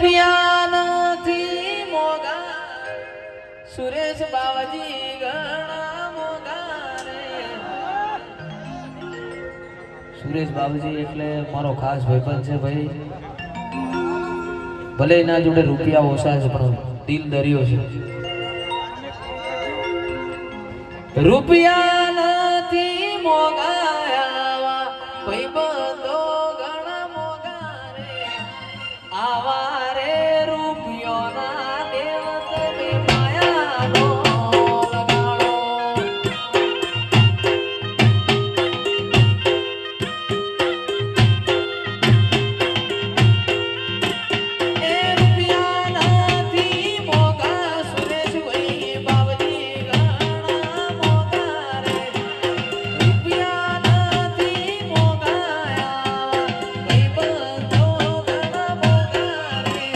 રૂપિયા નથી મોગા સુરેશ બાવાજી ઘણા મોગા રે સુરેશ બાવાજી એટલે મારો ખાસ ભાઈબંધ છે ભાઈ ભલે એના જોડે રૂપિયા ઓછા છે પણ દિલ દરિયો છે રૂપિયા નથી મોગાયા ભાઈબંધો ઘણા મોગા રે આવા રે રૂપિયોના દેવ તમે માયાનો લગાડો એ રૂપિયા નથી મોગા સુરેશ ભાઈ બાવજી ઘણા મોગા રે રૂપિયા નથી મોગાયા ભાઈબંધો ઘણા મોગા રે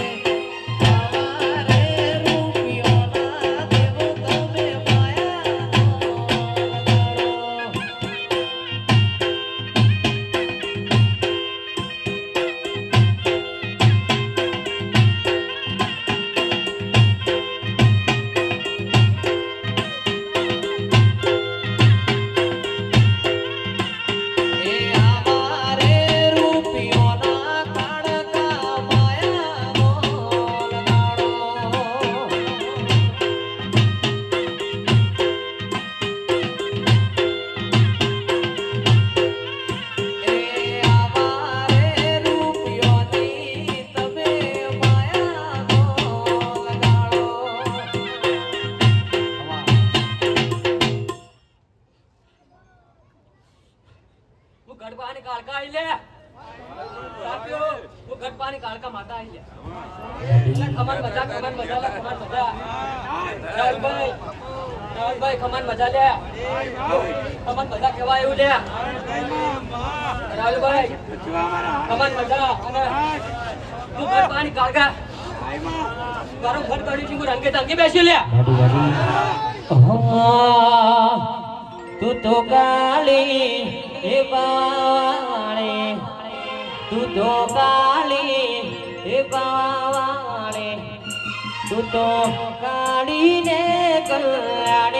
આવા રે રૂપિયોના દેવ તમે માયાનો લગાડો એ આમારે રૂપિયોના કાળકા માયાનો લગાડો એ આમારે રૂપિયોની તમે માયાનો લગાડો वो गढ़पानी कालका आई ले साथियों वो गढ़पानी कालका माता आई ले खमन मजा राहुल भाई खमन मजा ले खमन मजा केवा आयु ले राहुल भाई खमन मजा અને તું ગઢપાની કાલકા તારો ઘર કાઢી છું રંગે તંગે બેસી લે તું તો કાળી હે બાવાળે તું તો કાળી હે બાવાળે તું તો કાળી ને કલ્યાણે